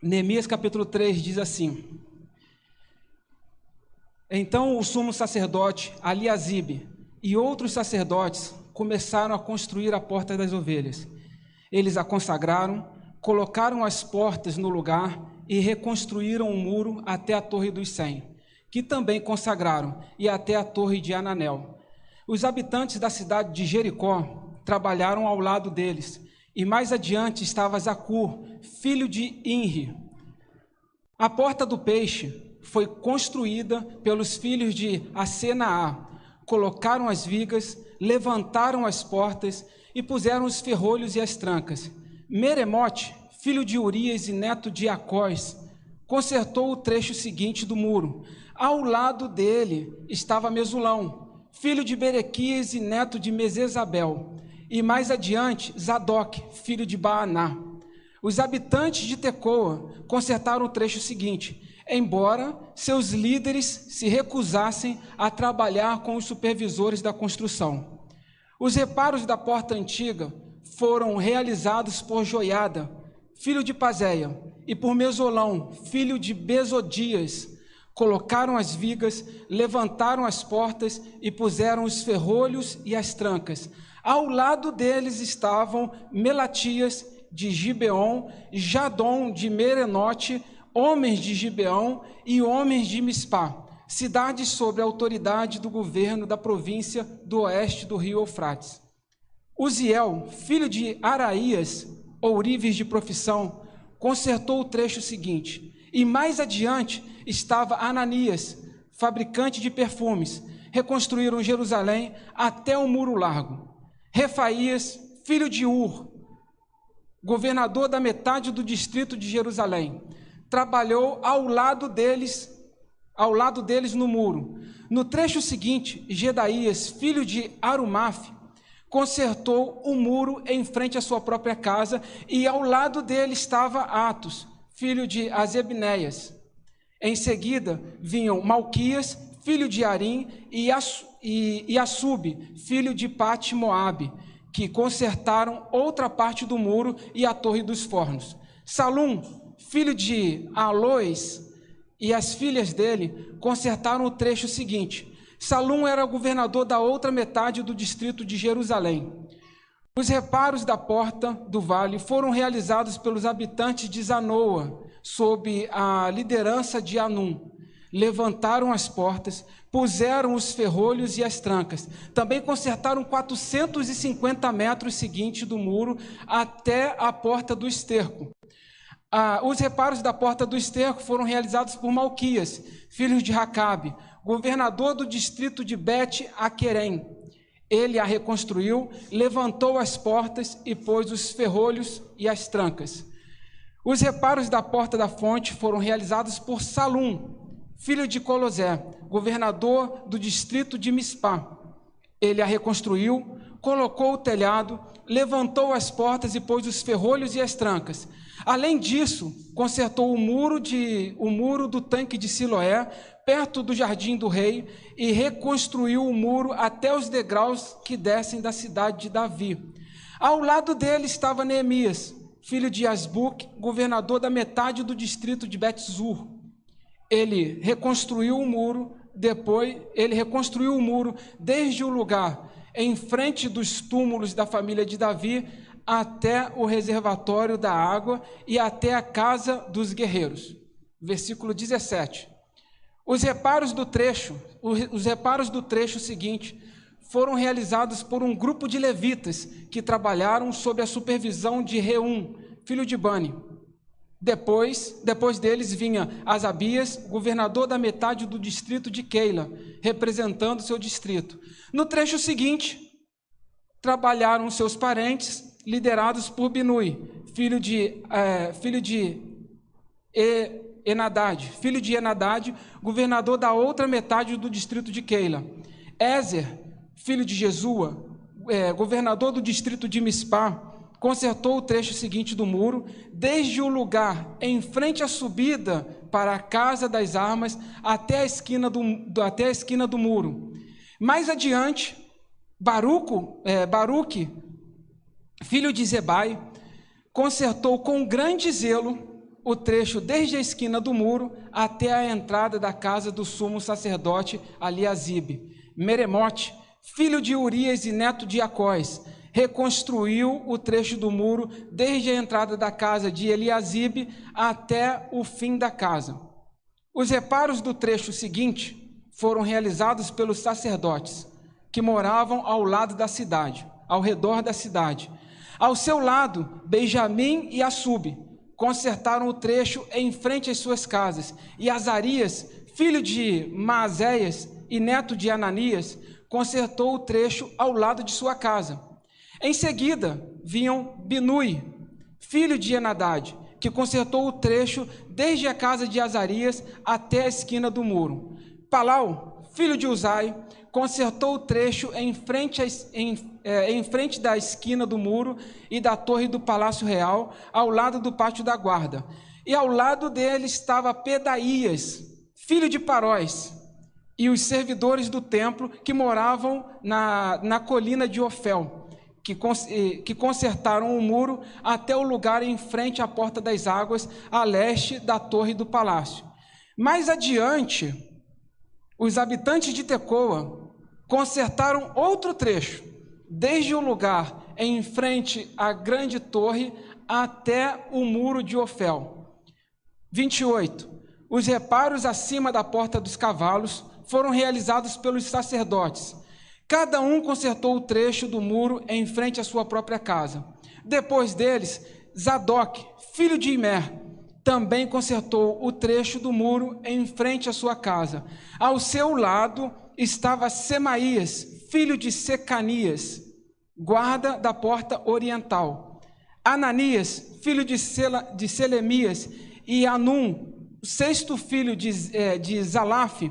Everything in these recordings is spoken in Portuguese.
Neemias capítulo 3 diz assim: Então o sumo sacerdote Eliasibe e outros sacerdotes começaram a construir a porta das ovelhas. Eles a consagraram, colocaram as portas no lugar e reconstruíram o muro até a Torre dos 100, que também consagraram, e até a Torre de Ananel. Os habitantes da cidade de Jericó trabalharam ao lado deles, e mais adiante estava Zacur, filho de Inri. A porta do peixe foi construída pelos filhos de Asenaá. Colocaram as vigas, levantaram as portas e puseram os ferrolhos e as trancas. Meremote, filho de Urias e neto de Acós, consertou o trecho seguinte do muro. Ao lado dele estava Mesulão, filho de Berequias e neto de Mesesabel, e mais adiante Zadok, filho de Baaná. Os habitantes de Tecoa consertaram o trecho seguinte, embora seus líderes se recusassem a trabalhar com os supervisores da construção. Os reparos da porta antiga foram realizados por Joiada, filho de Pazéia, e por Mesolão, filho de Bezodias. Colocaram as vigas, levantaram as portas e puseram os ferrolhos e as trancas. Ao lado deles estavam Melatias de Gibeon, Jadom de Merenote, homens de Gibeão e homens de Mispá, cidades sob a autoridade do governo da província do oeste do rio Eufrates. Uziel, filho de Araías, ourives de profissão, consertou o trecho seguinte, e mais adiante estava Ananias, fabricante de perfumes. Reconstruíram Jerusalém até o muro largo. Refaías, filho de Ur, governador da metade do distrito de Jerusalém, trabalhou ao lado deles no muro. No trecho seguinte, Gedaías, filho de Arumaf, consertou o muro em frente à sua própria casa, e ao lado dele estava Atos, filho de Azebneias. Em seguida vinham Malquias, filho de Arim, e Assub, filho de Pati-Moabe, que consertaram outra parte do muro e a torre dos fornos. Salum, filho de Alois, e as filhas dele consertaram o trecho seguinte. Salum era governador da outra metade do distrito de Jerusalém. Os reparos da porta do vale foram realizados pelos habitantes de Zanoa, sob a liderança de Anum. Levantaram as portas, puseram os ferrolhos e as trancas. Também consertaram 450 metros seguintes do muro até a porta do esterco. Os reparos da porta do esterco foram realizados por Malquias, filho de Racabe, governador do distrito de Bet-Aquerem. Ele a reconstruiu, levantou as portas e pôs os ferrolhos e as trancas. Os reparos da porta da fonte foram realizados por Salum, filho de Colosé, governador do distrito de Mispá. Ele a reconstruiu, colocou o telhado, levantou as portas e pôs os ferrolhos e as trancas. Além disso, consertou o muro do tanque de Siloé, perto do jardim do rei, e reconstruiu o muro até os degraus que descem da cidade de Davi. Ao lado dele estava Neemias, filho de Asbuc, governador da metade do distrito de Bet-Zur. Ele reconstruiu o muro desde o lugar em frente dos túmulos da família de Davi até o reservatório da água e até a casa dos guerreiros. Versículo 17. Os reparos do trecho seguinte foram realizados por um grupo de levitas que trabalharam sob a supervisão de Reum, filho de Bani. Depois deles vinha Asabias, governador da metade do distrito de Keila, representando seu distrito. No trecho seguinte, trabalharam seus parentes, liderados por Binui, filho de Enadad, governador da outra metade do distrito de Keila. Ézer, filho de Jesua, governador do distrito de Mispá, consertou o trecho seguinte do muro, desde o lugar em frente à subida para a casa das armas até a esquina do muro. Mais adiante, Baruque, filho de Zebai, consertou com grande zelo o trecho desde a esquina do muro até a entrada da casa do sumo sacerdote Eliasibe. Meremote, filho de Urias e neto de Acós, reconstruiu o trecho do muro desde a entrada da casa de Eliasibe até o fim da casa. Os reparos do trecho seguinte foram realizados pelos sacerdotes, que moravam ao lado da cidade, ao redor da cidade. Ao seu lado, Benjamim e Assub consertaram o trecho em frente às suas casas, e Azarias, filho de Maazéias e neto de Ananias, consertou o trecho ao lado de sua casa. Em seguida, vinham Binui, filho de Henadade, que consertou o trecho desde a casa de Azarias até a esquina do muro. Palau, filho de Uzai, consertou o trecho em frente da esquina do muro e da torre do Palácio Real, ao lado do pátio da guarda. E ao lado dele estava Pedaías, filho de Paróis, e os servidores do templo que moravam na colina de Ofel, que consertaram o muro até o lugar em frente à Porta das Águas, a leste da torre do palácio. Mais adiante, os habitantes de Tecoa consertaram outro trecho, desde o lugar em frente à grande torre até o muro de Ofel. 28. Os reparos acima da Porta dos Cavalos foram realizados pelos sacerdotes. Cada um consertou o trecho do muro em frente à sua própria casa. Depois deles, Zadok, filho de Imer, também consertou o trecho do muro em frente à sua casa. Ao seu lado estava Semaías, filho de Secanias, guarda da porta oriental. Ananias, filho de Selemias, e Anum, sexto filho de Zalaf,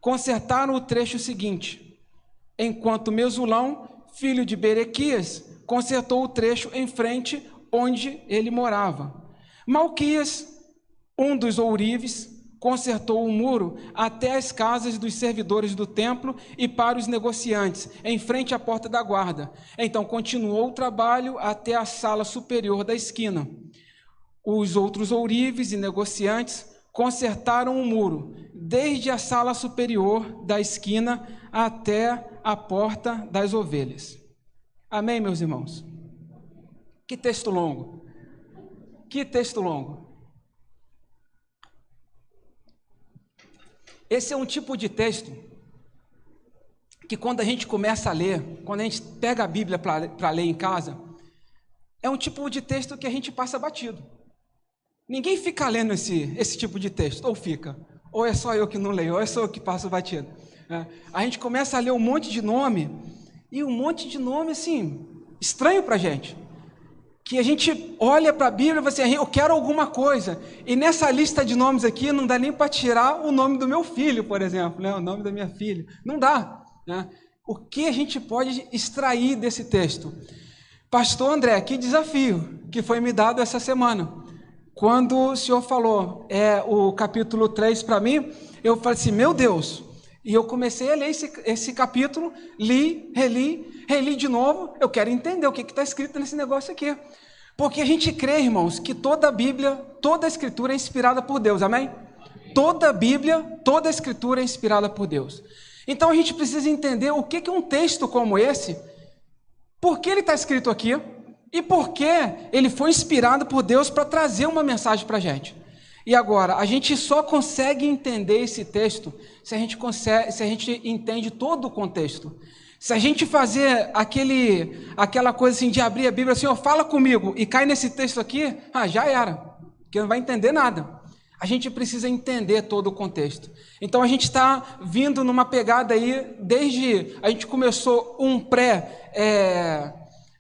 consertaram o trecho seguinte, enquanto Mesulão, filho de Berequias, consertou o trecho em frente onde ele morava. Malquias, um dos ourives, consertou o muro até as casas dos servidores do templo e para os negociantes, em frente à porta da guarda. Então continuou o trabalho até a sala superior da esquina. Os outros ourives e negociantes consertaram o muro, desde a sala superior da esquina até a porta das ovelhas. Amém, meus irmãos? Que texto longo! Que texto longo! Esse é um tipo de texto que quando a gente começa a ler, quando a gente pega a Bíblia para ler em casa, é um tipo de texto que a gente passa batido. Ninguém fica lendo esse tipo de texto, ou fica, ou é só eu que não leio, ou é só eu que passo batido. A gente começa a ler um monte de nome, e um monte de nome, assim, estranho para a gente. Que a gente olha para a Bíblia e fala assim, eu quero alguma coisa. E nessa lista de nomes aqui, não dá nem para tirar o nome do meu filho, por exemplo, né? O nome da minha filha. Não dá. Né? O que a gente pode extrair desse texto? Pastor André, que desafio que foi me dado essa semana. Quando o senhor falou o capítulo 3 para mim, eu falei assim, meu Deus. E eu comecei a ler esse capítulo, reli de novo. Eu quero entender o que está escrito nesse negócio aqui. Porque a gente crê, irmãos, que toda a Bíblia, toda a Escritura é inspirada por Deus, amém? Toda a Bíblia, toda a Escritura é inspirada por Deus. Então a gente precisa entender o que um texto como esse, por que ele está escrito aqui e por que ele foi inspirado por Deus para trazer uma mensagem para a gente. E agora, a gente só consegue entender esse texto se a gente entende todo o contexto. Se a gente fazer aquela coisa assim de abrir a Bíblia assim, fala comigo, e cai nesse texto aqui, já era, porque não vai entender nada. A gente precisa entender todo o contexto. Então a gente está vindo numa pegada aí, a gente começou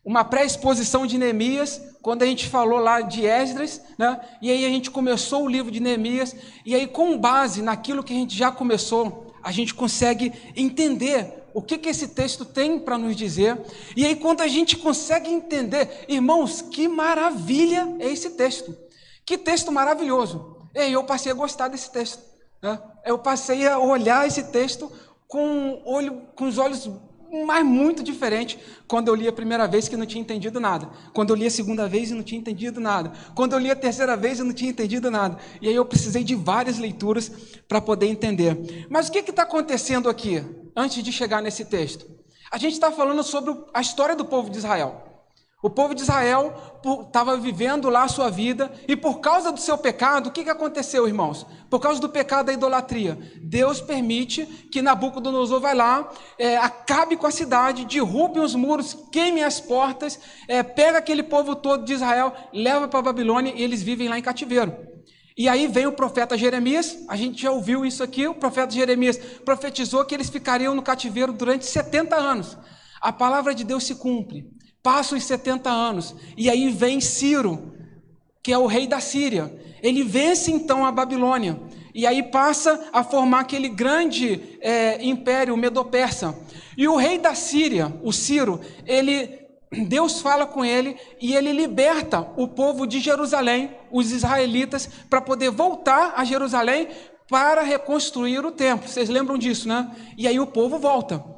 uma pré-exposição de Neemias, quando a gente falou lá de Esdras, né? E aí a gente começou o livro de Neemias, e aí com base naquilo que a gente já começou, a gente consegue entender o que esse texto tem para nos dizer. E aí quando a gente consegue entender, irmãos, que maravilha é esse texto. Que texto maravilhoso. E aí eu passei a gostar desse texto. Né? Eu passei a olhar esse texto com os olhos mas muito diferente quando eu li a primeira vez que não tinha entendido nada, quando eu li a segunda vez e não tinha entendido nada, quando eu li a terceira vez e não tinha entendido nada, e aí eu precisei de várias leituras para poder entender. Mas o que está acontecendo aqui, antes de chegar nesse texto? A gente está falando sobre a história do povo de Israel. O povo de Israel estava vivendo lá a sua vida, e por causa do seu pecado, o que aconteceu, irmãos? Por causa do pecado da idolatria, Deus permite que Nabucodonosor vai lá, acabe com a cidade, derrube os muros, queime as portas, pega aquele povo todo de Israel, leva para a Babilônia, e eles vivem lá em cativeiro. E aí vem o profeta Jeremias, a gente já ouviu isso aqui, o profeta Jeremias profetizou que eles ficariam no cativeiro durante 70 anos. A palavra de Deus se cumpre. Passam os 70 anos, e aí vem Ciro, que é o rei da Síria. Ele vence então a Babilônia, e aí passa a formar aquele grande império medo-persa. E o rei da Síria, o Ciro, Deus fala com ele, e ele liberta o povo de Jerusalém, os israelitas, para poder voltar a Jerusalém para reconstruir o templo. Vocês lembram disso, né? E aí o povo volta.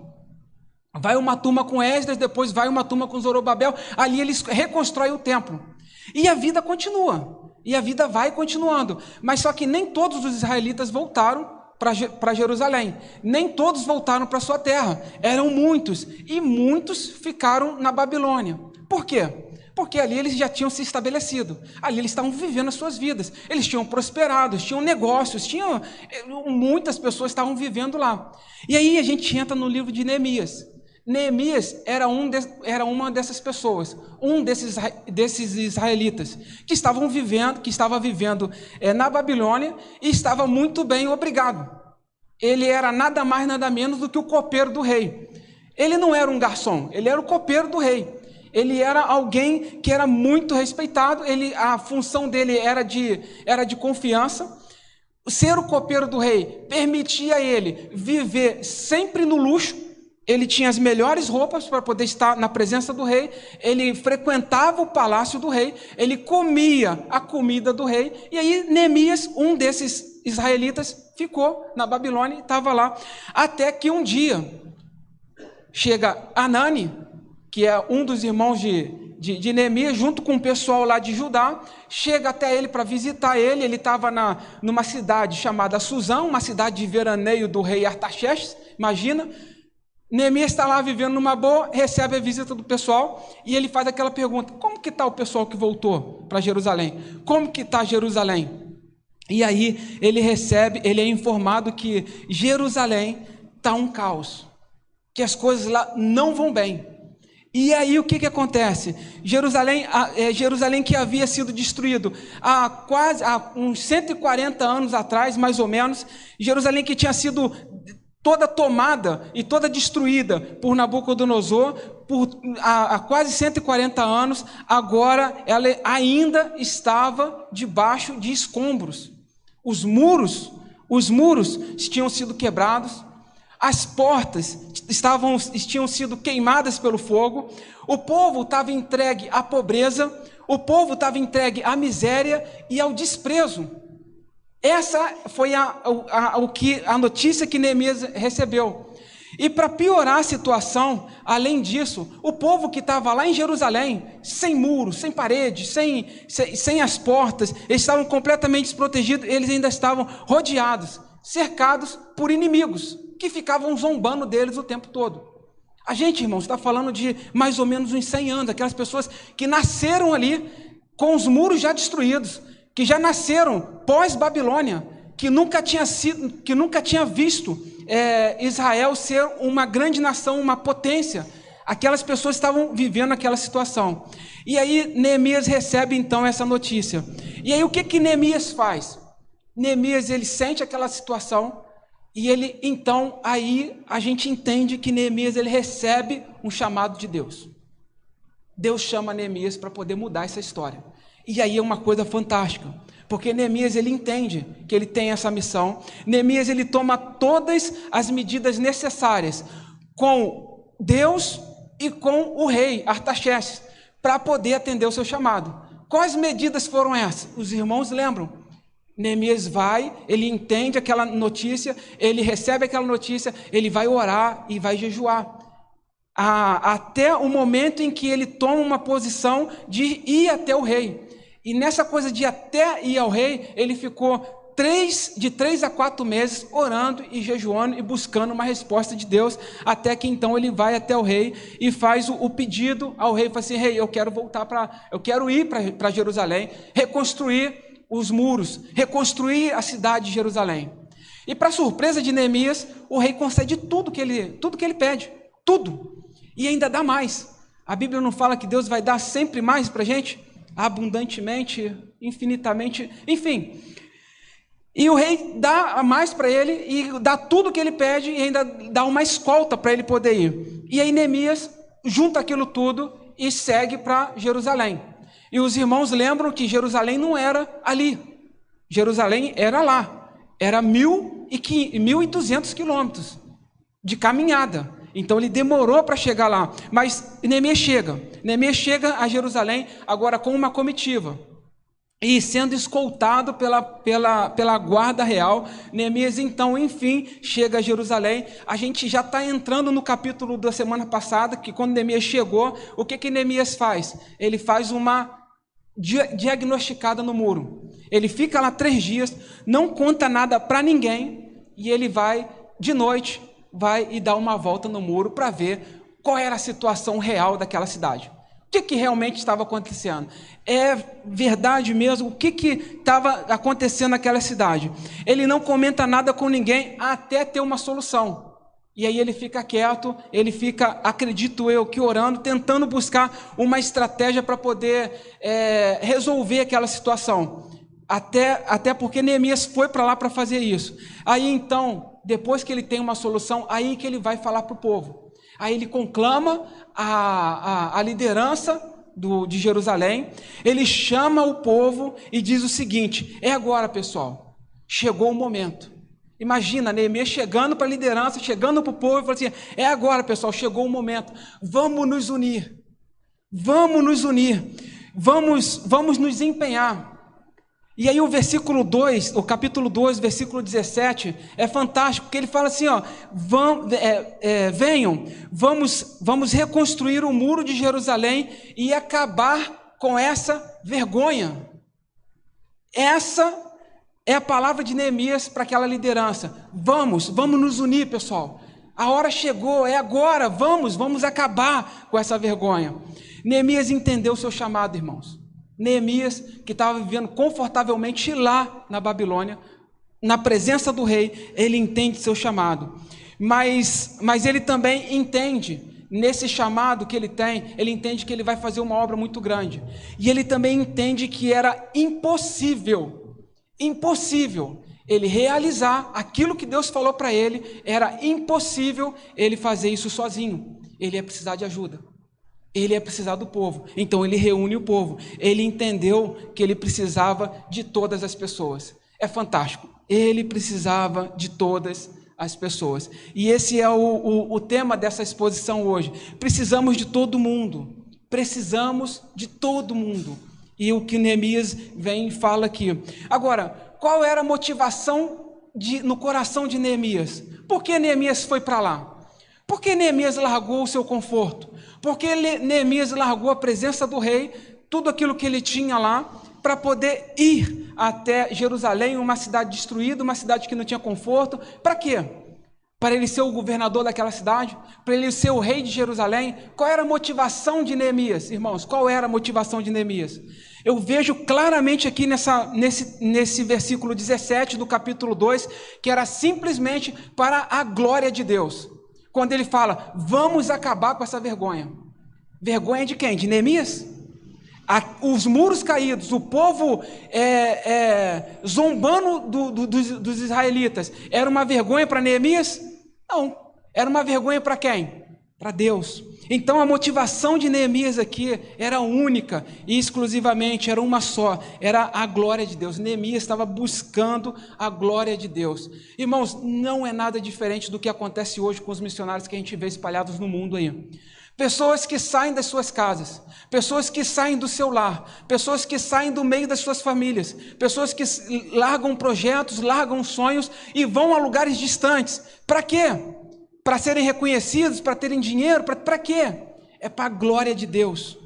Vai uma turma com Esdras, depois vai uma turma com Zorobabel, ali eles reconstroem o templo. E a vida continua, e a vida vai continuando. Mas só que nem todos os israelitas voltaram para Jerusalém, nem todos voltaram para sua terra, eram muitos, e muitos ficaram na Babilônia. Por quê? Porque ali eles já tinham se estabelecido, ali eles estavam vivendo as suas vidas, eles tinham prosperado, tinham negócios, muitas pessoas estavam vivendo lá. E aí a gente entra no livro de Neemias. Neemias era uma dessas pessoas, um desses israelitas que estava vivendo na Babilônia e estava muito bem, obrigado. Ele era nada mais, nada menos do que o copeiro do rei. Ele não era um garçom, ele era o copeiro do rei. Ele era alguém que era muito respeitado, a função dele era de confiança. Ser o copeiro do rei permitia a ele viver sempre no luxo. Ele tinha as melhores roupas para poder estar na presença do rei, ele frequentava o palácio do rei, ele comia a comida do rei, e aí Neemias, um desses israelitas, ficou na Babilônia e estava lá, até que um dia chega Anani, que é um dos irmãos de Neemias, junto com o pessoal lá de Judá, chega até ele para visitar ele. Ele estava numa cidade chamada Suzã, uma cidade de veraneio do rei Artaxerxes, imagina. Neemias está lá vivendo numa boa, recebe a visita do pessoal, e ele faz aquela pergunta: como que está o pessoal que voltou para Jerusalém? Como que está Jerusalém? E aí ele é informado que Jerusalém está um caos, que as coisas lá não vão bem. E aí o que acontece? Jerusalém que havia sido destruído há uns 140 anos atrás, mais ou menos, Jerusalém que tinha sido toda tomada e toda destruída por Nabucodonosor há quase 140 anos, agora ela ainda estava debaixo de escombros. Os muros tinham sido quebrados, as portas tinham sido queimadas pelo fogo, o povo estava entregue à pobreza, o povo estava entregue à miséria e ao desprezo. Essa foi a notícia que Neemias recebeu. E para piorar a situação, além disso, o povo que estava lá em Jerusalém, sem muros, sem paredes, sem as portas, eles estavam completamente desprotegidos, eles ainda estavam rodeados, cercados por inimigos, que ficavam zombando deles o tempo todo. A gente, irmãos, está falando de mais ou menos uns 100 anos, aquelas pessoas que nasceram ali com os muros já destruídos, que já nasceram pós-Babilônia, que nunca tinha visto Israel ser uma grande nação, uma potência. Aquelas pessoas estavam vivendo aquela situação. E aí Neemias recebe então essa notícia. E aí o que Neemias faz? Neemias, ele sente aquela situação, e ele, então, aí a gente entende que Neemias, ele recebe um chamado de Deus. Deus chama Neemias para poder mudar essa história. E aí é uma coisa fantástica, porque Neemias, ele entende que ele tem essa missão. Neemias, ele toma todas as medidas necessárias com Deus e com o rei Artaxerxes para poder atender o seu chamado. Quais medidas foram essas? Os irmãos lembram? Neemias vai, ele entende aquela notícia, ele recebe aquela notícia, ele vai orar e vai jejuar. até o momento em que ele toma uma posição de ir até o rei. E nessa coisa de até ir ao rei, ele ficou de 3 a 4 meses orando e jejuando e buscando uma resposta de Deus, até que então ele vai até o rei e faz o pedido ao rei, fala assim: rei, eu quero ir para Jerusalém, reconstruir os muros, reconstruir a cidade de Jerusalém. E para surpresa de Neemias, o rei concede tudo que ele pede, tudo, e ainda dá mais. A Bíblia não fala que Deus vai dar sempre mais para a gente? Abundantemente, infinitamente, enfim. E o rei dá mais para ele, e dá tudo que ele pede, e ainda dá uma escolta para ele poder ir. E aí Neemias junta aquilo tudo e segue para Jerusalém. E os irmãos lembram que Jerusalém não era ali. Jerusalém era lá. Era 1.200 quilômetros de caminhada. Então ele demorou para chegar lá. Mas Neemias chega. Neemias chega a Jerusalém agora com uma comitiva. E sendo escoltado pela guarda real, Neemias então, enfim, chega a Jerusalém. A gente já está entrando no capítulo da semana passada, que quando Neemias chegou, o que Neemias faz? Ele faz uma diagnosticada no muro. Ele fica lá 3 dias, não conta nada para ninguém, e ele vai, de noite, e dá uma volta no muro para ver qual era a situação real daquela cidade. O que realmente estava acontecendo? É verdade mesmo? O que estava acontecendo naquela cidade? Ele não comenta nada com ninguém até ter uma solução. E aí ele fica quieto, ele fica, acredito eu, que orando, tentando buscar uma estratégia para poder resolver aquela situação. Até porque Neemias foi para lá para fazer isso. Aí então, depois que ele tem uma solução, aí que ele vai falar para o povo. Aí ele conclama a liderança de Jerusalém, ele chama o povo e diz o seguinte: é agora, pessoal, chegou o momento. Imagina, Neemias chegando para a liderança, chegando para o povo e falando assim: é agora, pessoal, chegou o momento, vamos nos unir, vamos nos empenhar. E aí o versículo 2, o capítulo 2, versículo 17, é fantástico, porque ele fala assim, ó: venham, vamos reconstruir o muro de Jerusalém e acabar com essa vergonha. Essa é a palavra de Neemias para aquela liderança. Vamos nos unir, pessoal. A hora chegou, é agora, vamos acabar com essa vergonha. Neemias entendeu o seu chamado, irmãos. Neemias, que estava vivendo confortavelmente lá na Babilônia, na presença do rei, ele entende seu chamado. Mas ele também entende, nesse chamado que ele tem, ele entende que ele vai fazer uma obra muito grande. E ele também entende que era impossível ele realizar aquilo que Deus falou para ele, era impossível ele fazer isso sozinho. Ele ia precisar de ajuda. Ele ia precisar do povo, então ele reúne o povo. Ele entendeu que ele precisava de todas as pessoas. É fantástico, ele precisava de todas as pessoas. E esse é o tema dessa exposição hoje. Precisamos de todo mundo, E o que Neemias vem e fala aqui. Agora, qual era a motivação no coração de Neemias? Por que Neemias foi para lá? Por que Neemias largou o seu conforto? Porque Neemias largou a presença do rei, tudo aquilo que ele tinha lá, para poder ir até Jerusalém, uma cidade destruída, uma cidade que não tinha conforto. Para quê? Para ele ser o governador daquela cidade? Para ele ser o rei de Jerusalém? Qual era a motivação de Neemias, irmãos? Qual era a motivação de Neemias? Eu vejo claramente aqui nesse versículo 17 do capítulo 2, que era simplesmente para a glória de Deus. Quando ele fala: vamos acabar com essa vergonha. Vergonha de quem? De Neemias? Os muros caídos, o povo zombando dos israelitas, era uma vergonha para Neemias? Não, era uma vergonha para quem? Para Deus. Então a motivação de Neemias aqui era única e exclusivamente, era uma só, era a glória de Deus. Neemias estava buscando a glória de Deus. Irmãos, não é nada diferente do que acontece hoje com os missionários que a gente vê espalhados no mundo aí. Pessoas que saem das suas casas, pessoas que saem do seu lar, pessoas que saem do meio das suas famílias, pessoas que largam projetos, largam sonhos e vão a lugares distantes. Para quê? para serem reconhecidos, para terem dinheiro, para quê? É para a glória de Deus.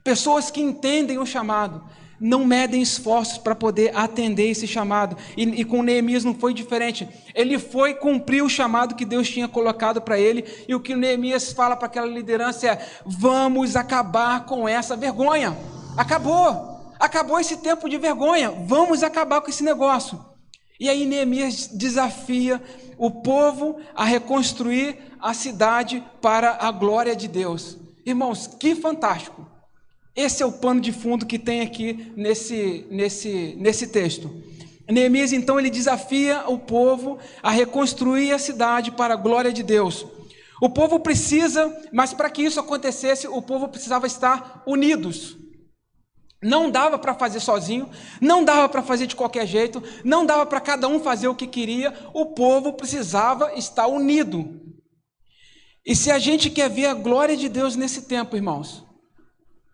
Pessoas que entendem o chamado, não medem esforços para poder atender esse chamado. E com Neemias não foi diferente. Ele foi cumprir o chamado que Deus tinha colocado para ele. E o que Neemias fala para aquela liderança é: vamos acabar com essa vergonha. Acabou esse tempo de vergonha. Vamos acabar com esse negócio. E aí Neemias desafia o povo a reconstruir a cidade para a glória de Deus. Irmãos, que fantástico! Esse é o pano de fundo que tem aqui nesse texto. Neemias, então, ele desafia o povo a reconstruir a cidade para a glória de Deus. O povo precisa, mas para que isso acontecesse, o povo precisava estar unidos. Não dava para fazer sozinho, não dava para fazer de qualquer jeito, não dava para cada um fazer o que queria, o povo precisava estar unido. E se a gente quer ver a glória de Deus nesse tempo, irmãos,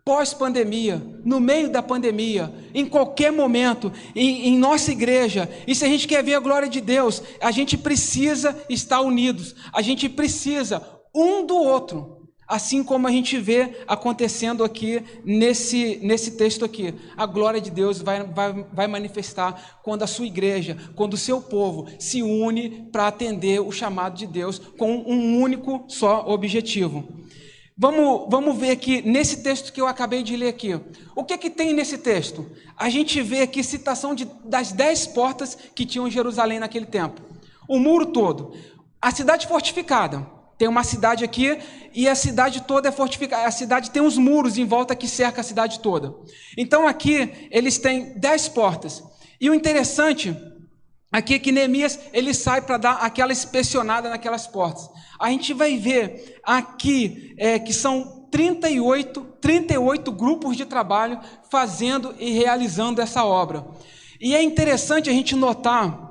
pós-pandemia, no meio da pandemia, em qualquer momento, em nossa igreja, e se a gente quer ver a glória de Deus, a gente precisa estar unidos, a gente precisa um do outro, assim como a gente vê acontecendo aqui nesse texto aqui. A glória de Deus vai manifestar quando a sua igreja, quando o seu povo se une para atender o chamado de Deus com um único só objetivo. Vamos ver aqui, nesse texto que eu acabei de ler aqui. O que tem nesse texto? A gente vê aqui citação das 10 portas que tinham em Jerusalém naquele tempo. O muro todo. A cidade fortificada. Tem uma cidade aqui e a cidade toda é fortificada. A cidade tem uns muros em volta que cerca a cidade toda. Então aqui eles têm 10 portas. E o interessante aqui é que Neemias ele sai para dar aquela inspecionada naquelas portas. A gente vai ver aqui que são 38 grupos de trabalho fazendo e realizando essa obra. E é interessante a gente notar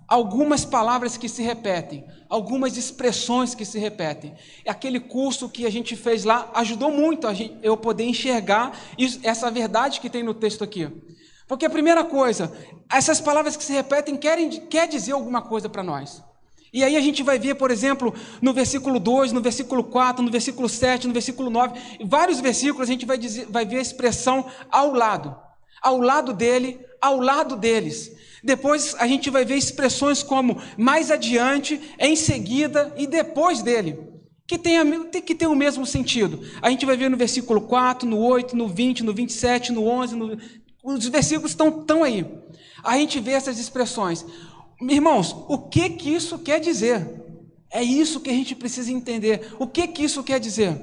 algumas palavras que se repetem, algumas expressões que se repetem. Aquele curso que a gente fez lá ajudou muito eu poder enxergar essa verdade que tem no texto aqui. Porque a primeira coisa, essas palavras que se repetem quer dizer alguma coisa para nós. E aí a gente vai ver, por exemplo, no versículo 2, no versículo 4, no versículo 7, no versículo 9, vários versículos a gente vai ver a expressão ao lado dele, ao lado deles. Depois a gente vai ver expressões como mais adiante, em seguida e depois dele, que tem o mesmo sentido. A gente vai ver no versículo 4, no 8, no 20, no 27, no 11, os versículos estão aí. A gente vê essas expressões. Irmãos, o que isso quer dizer? É isso que a gente precisa entender. O que isso quer dizer?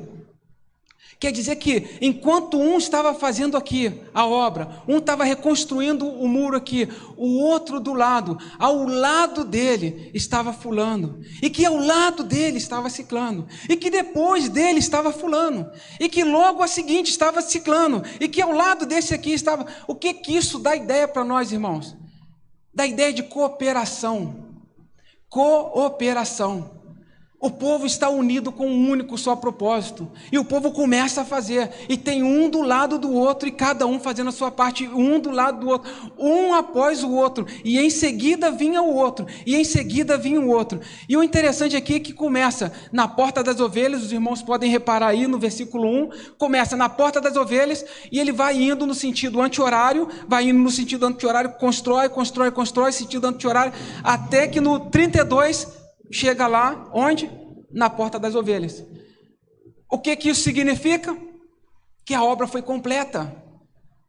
Quer dizer que enquanto um estava fazendo aqui a obra, um estava reconstruindo o muro aqui, o outro do lado, ao lado dele estava fulano, e que ao lado dele estava ciclano, e que depois dele estava fulano, e que logo a seguinte estava ciclano, e que ao lado desse aqui estava... O que isso dá ideia para nós, irmãos? Dá ideia de cooperação. Cooperação. O povo está unido com um único só propósito. E o povo começa a fazer. E tem um do lado do outro. E cada um fazendo a sua parte. Um do lado do outro. Um após o outro. E em seguida vinha o outro. E em seguida vinha o outro. E o interessante aqui é que começa na porta das ovelhas. Os irmãos podem reparar aí no versículo 1. Começa na porta das ovelhas. E ele vai indo no sentido anti-horário. Vai indo no sentido anti-horário. Constrói. Sentido anti-horário. Até que no 32... chega lá, onde? Na porta das ovelhas. O que isso significa? Que a obra foi completa.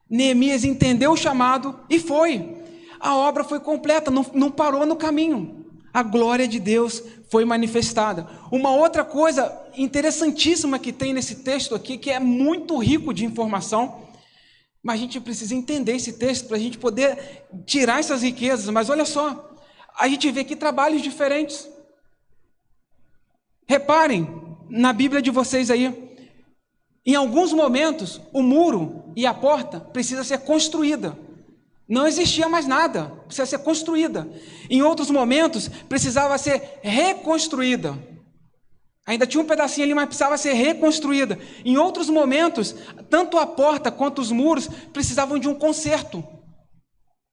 Neemias entendeu o chamado e foi. A obra foi completa, não parou no caminho. A glória de Deus foi manifestada. Uma outra coisa interessantíssima que tem nesse texto aqui, que é muito rico de informação, mas a gente precisa entender esse texto para a gente poder tirar essas riquezas. Mas olha só, a gente vê aqui trabalhos diferentes. Reparem na Bíblia de vocês aí, em alguns momentos o muro e a porta precisa ser construída. Não existia mais nada, precisa ser construída. Em outros momentos precisava ser reconstruída. Ainda tinha um pedacinho ali, mas precisava ser reconstruída. Em outros momentos, tanto a porta quanto os muros precisavam de um conserto.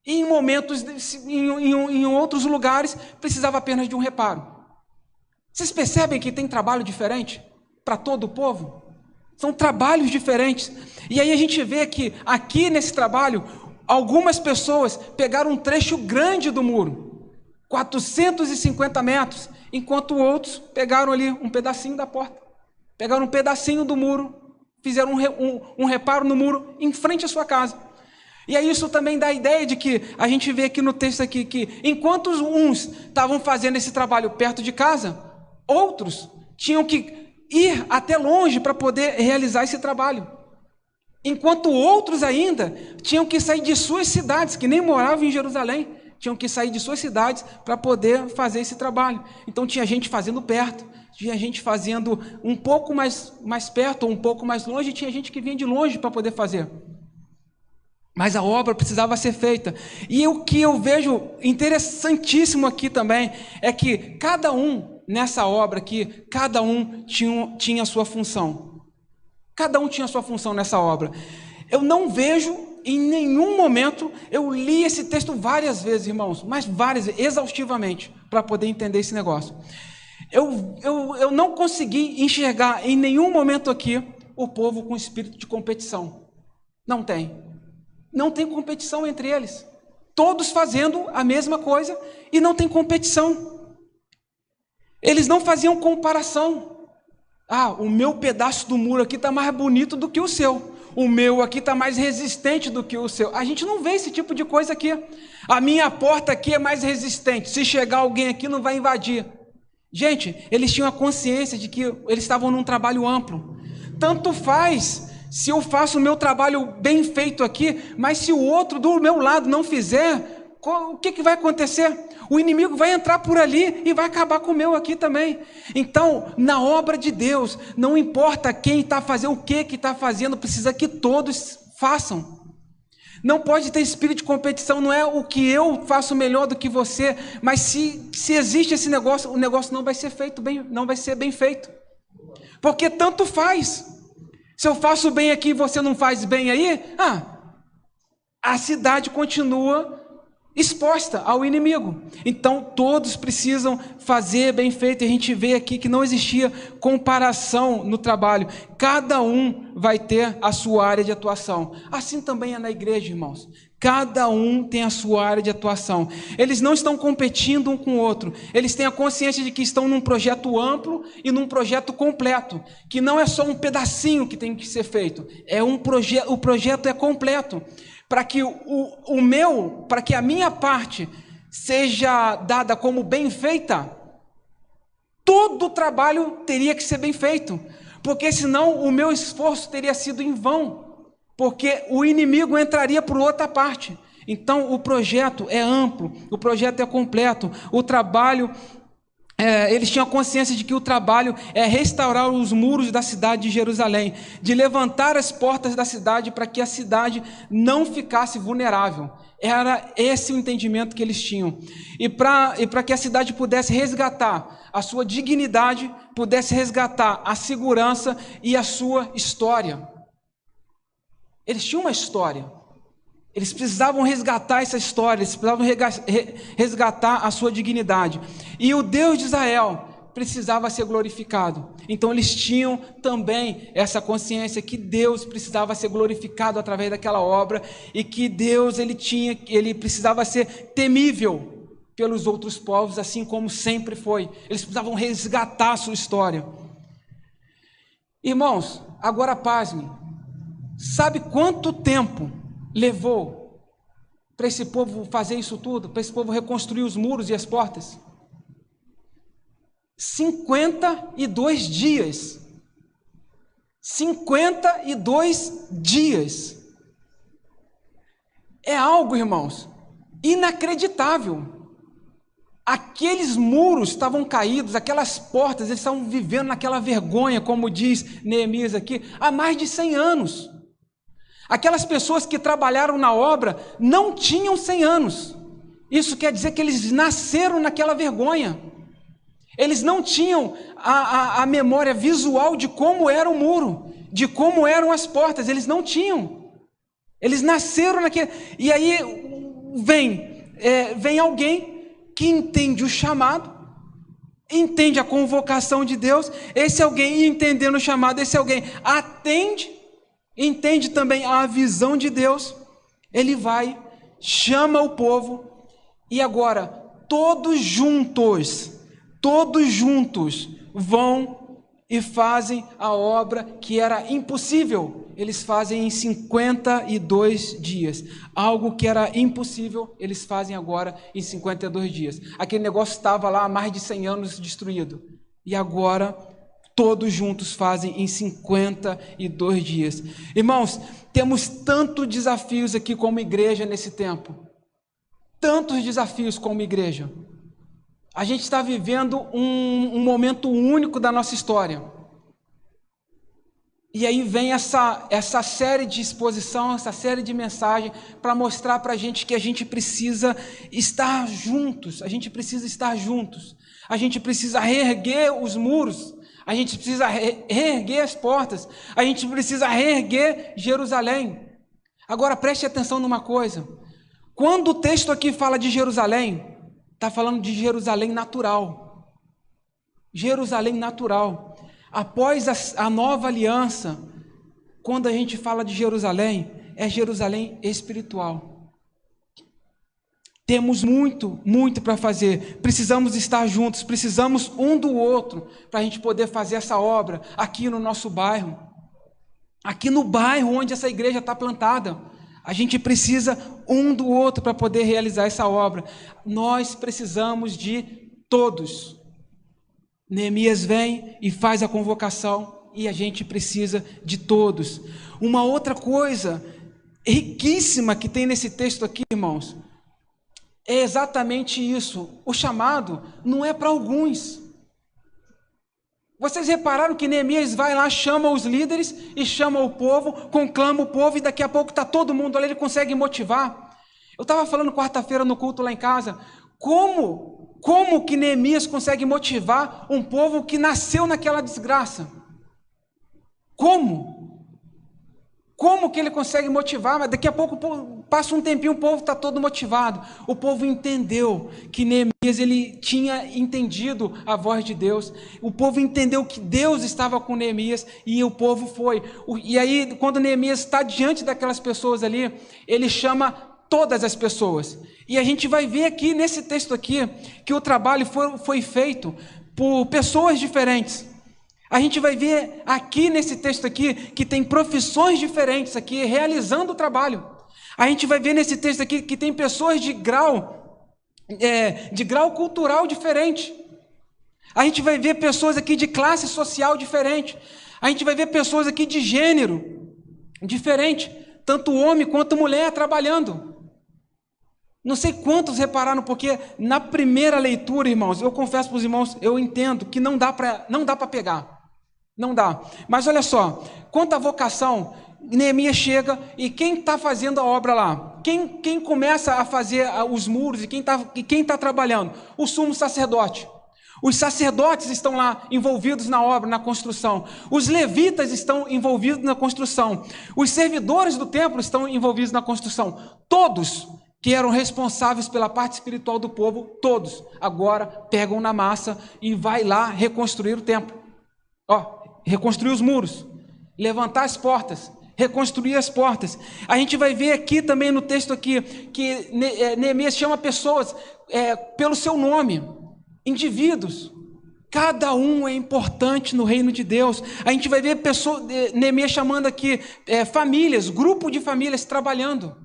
E em outros lugares precisava apenas de um reparo. Vocês percebem que tem trabalho diferente para todo o povo? São trabalhos diferentes. E aí a gente vê que aqui nesse trabalho, algumas pessoas pegaram um trecho grande do muro, 450 metros, enquanto outros pegaram ali um pedacinho da porta. Pegaram um pedacinho do muro, fizeram um reparo no muro em frente à sua casa. E aí isso também dá a ideia de que, a gente vê aqui no texto aqui, que enquanto uns estavam fazendo esse trabalho perto de casa, outros tinham que ir até longe para poder realizar esse trabalho. Enquanto outros ainda tinham que sair de suas cidades, que nem moravam em Jerusalém, tinham que sair de suas cidades para poder fazer esse trabalho. Então tinha gente fazendo perto, tinha gente fazendo um pouco mais perto ou um pouco mais longe, e tinha gente que vinha de longe para poder fazer. Mas a obra precisava ser feita. E o que eu vejo interessantíssimo aqui também é que cada um nessa obra aqui, cada um tinha a sua função. Cada um tinha a sua função nessa obra. Eu não vejo em nenhum momento, eu li esse texto várias vezes, irmãos, mas várias, exaustivamente, para poder entender esse negócio. Eu não consegui enxergar em nenhum momento aqui o povo com espírito de competição. Não tem. Não tem competição entre eles. Todos fazendo a mesma coisa e não tem competição. Eles não faziam comparação. Ah, o meu pedaço do muro aqui está mais bonito do que o seu. O meu aqui está mais resistente do que o seu. A gente não vê esse tipo de coisa aqui. A minha porta aqui é mais resistente. Se chegar alguém aqui, não vai invadir. Gente, eles tinham a consciência de que eles estavam num trabalho amplo. Tanto faz se eu faço o meu trabalho bem feito aqui, mas se o outro do meu lado não fizer, o que vai acontecer? O inimigo vai entrar por ali e vai acabar com o meu aqui também. Então, na obra de Deus, não importa quem está fazendo, o que está fazendo, precisa que todos façam. Não pode ter espírito de competição, não é o que eu faço melhor do que você, mas se existe esse negócio, o negócio não vai ser feito bem, não vai ser bem feito. Porque tanto faz. Se eu faço bem aqui e você não faz bem aí, a cidade continua exposta ao inimigo. Então todos precisam fazer bem feito. E a gente vê aqui que não existia comparação no trabalho. Cada um vai ter a sua área de atuação. Assim também é na igreja, irmãos. Cada um tem a sua área de atuação. Eles não estão competindo um com o outro. Eles têm a consciência de que estão num projeto amplo e num projeto completo, que não é só um pedacinho que tem que ser feito. O projeto é completo. Para que para que a minha parte seja dada como bem feita, todo o trabalho teria que ser bem feito, porque senão o meu esforço teria sido em vão, porque o inimigo entraria por outra parte. Então o projeto é amplo, o projeto é completo, o trabalho... eles tinham a consciência de que o trabalho é restaurar os muros da cidade de Jerusalém, de levantar as portas da cidade para que a cidade não ficasse vulnerável. Era esse o entendimento que eles tinham. E para que a cidade pudesse resgatar a sua dignidade, pudesse resgatar a segurança e a sua história. Eles tinham uma história. Eles precisavam resgatar essa história, eles precisavam resgatar a sua dignidade. E o Deus de Israel precisava ser glorificado. Então eles tinham também essa consciência que Deus precisava ser glorificado através daquela obra e que Deus ele precisava ser temível pelos outros povos, assim como sempre foi. Eles precisavam resgatar a sua história. Irmãos, agora pasmem. Sabe quanto tempo levou para esse povo fazer isso tudo, para esse povo reconstruir os muros e as portas? 52 dias. 52 dias. É algo, irmãos, inacreditável. Aqueles muros estavam caídos, aquelas portas, eles estavam vivendo naquela vergonha, como diz Neemias aqui, há mais de 100 anos. Aquelas pessoas que trabalharam na obra não tinham 100 anos. Isso quer dizer que eles nasceram naquela vergonha. Eles não tinham a memória visual de como era o muro, de como eram as portas. Eles não tinham. Eles nasceram naquele... E aí vem alguém que entende o chamado, entende a convocação de Deus, esse alguém, entendendo o chamado, esse alguém atende, entende também a visão de Deus, ele vai, chama o povo, e agora todos juntos vão e fazem a obra que era impossível, eles fazem em 52 dias, algo que era impossível, eles fazem agora em 52 dias, aquele negócio estava lá há mais de 100 anos destruído, e agora todos juntos fazem em 52 dias, irmãos, temos tantos desafios aqui como igreja nesse tempo, tantos desafios como igreja, a gente está vivendo um momento único da nossa história. E aí vem essa série de exposição, essa série de mensagem para mostrar para a gente que a gente precisa estar juntos, a gente precisa estar juntos, a gente precisa reerguer os muros, a gente precisa reerguer as portas, a gente precisa reerguer Jerusalém. Agora preste atenção numa coisa, quando o texto aqui fala de Jerusalém, está falando de Jerusalém natural. Jerusalém natural. Após a nova aliança, quando a gente fala de Jerusalém, é Jerusalém espiritual. Temos muito para fazer. Precisamos estar juntos, precisamos um do outro para a gente poder fazer essa obra aqui no nosso bairro. Aqui no bairro onde essa igreja está plantada. A gente precisa um do outro para poder realizar essa obra. Nós precisamos de todos. Neemias vem e faz a convocação e a gente precisa de todos. Uma outra coisa riquíssima que tem nesse texto aqui, irmãos, é exatamente isso. O chamado não é para alguns. Vocês repararam que Neemias vai lá, chama os líderes e chama o povo, conclama o povo e daqui a pouco está todo mundo ali, ele consegue motivar. Eu estava falando quarta-feira no culto lá em casa, como que Neemias consegue motivar um povo que nasceu naquela desgraça? Como que ele consegue motivar? Mas daqui a pouco passa um tempinho, o povo está todo motivado. O povo entendeu que Neemias ele tinha entendido a voz de Deus. O povo entendeu que Deus estava com Neemias e o povo foi. E aí, quando Neemias está diante daquelas pessoas ali, ele chama todas as pessoas. E a gente vai ver aqui nesse texto aqui que o trabalho foi feito por pessoas diferentes. A gente vai ver aqui nesse texto aqui que tem profissões diferentes aqui realizando o trabalho. A gente vai ver nesse texto aqui que tem pessoas de grau cultural diferente. A gente vai ver pessoas aqui de classe social diferente. A gente vai ver pessoas aqui de gênero diferente, tanto homem quanto mulher trabalhando. Não sei quantos repararam, porque na primeira leitura, irmãos, eu confesso para os irmãos, eu entendo que não dá para pegar. Não dá. Mas olha só, quanto à vocação, Neemias chega e quem está fazendo a obra lá? Quem começa a fazer os muros e quem está trabalhando? O sumo sacerdote. Os sacerdotes estão lá envolvidos na obra, na construção. Os levitas estão envolvidos na construção. Os servidores do templo estão envolvidos na construção. Todos que eram responsáveis pela parte espiritual do povo, todos agora pegam na massa e vai lá reconstruir o templo. Reconstruir os muros, levantar as portas, reconstruir as portas. A gente vai ver aqui também no texto aqui que Neemias chama pessoas pelo seu nome, indivíduos. Cada um é importante no reino de Deus. A gente vai ver Neemias chamando aqui famílias, grupo de famílias trabalhando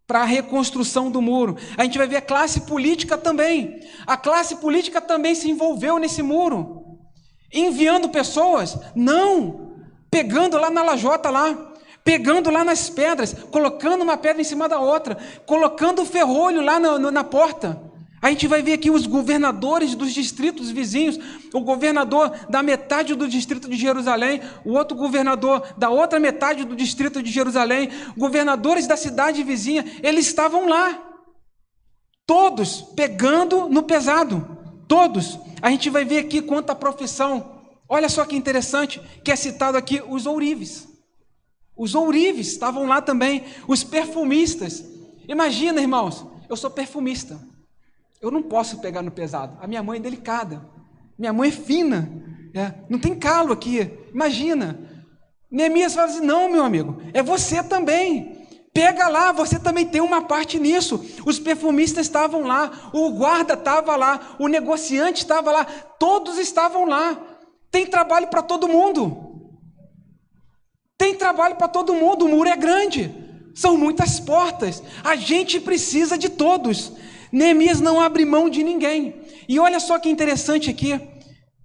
para a reconstrução do muro. A gente vai ver a classe política também. A classe política também se envolveu nesse muro. Enviando pessoas? Não. Pegando lá na lajota lá. Pegando lá nas pedras. Colocando uma pedra em cima da outra. Colocando o ferrolho lá na porta. A gente vai ver aqui os governadores dos distritos vizinhos. O governador da metade do distrito de Jerusalém. O outro governador da outra metade do distrito de Jerusalém. Governadores da cidade vizinha. Eles estavam lá. Todos pegando no pesado. Todos. A gente vai ver aqui quanto à profissão. Olha só que interessante, que é citado aqui os ourives. Os ourives estavam lá também, os perfumistas. Imagina, irmãos, eu sou perfumista. Eu não posso pegar no pesado. A minha mãe é delicada. Minha mão é fina, não tem calo aqui, imagina. Neemias fala assim, não, meu amigo, é você também. Pega lá, você também tem uma parte nisso. Os perfumistas estavam lá, o guarda estava lá, o negociante estava lá, todos estavam lá. Tem trabalho para todo mundo. Tem trabalho para todo mundo, o muro é grande. São muitas portas. A gente precisa de todos. Neemias não abre mão de ninguém. E olha só que interessante aqui,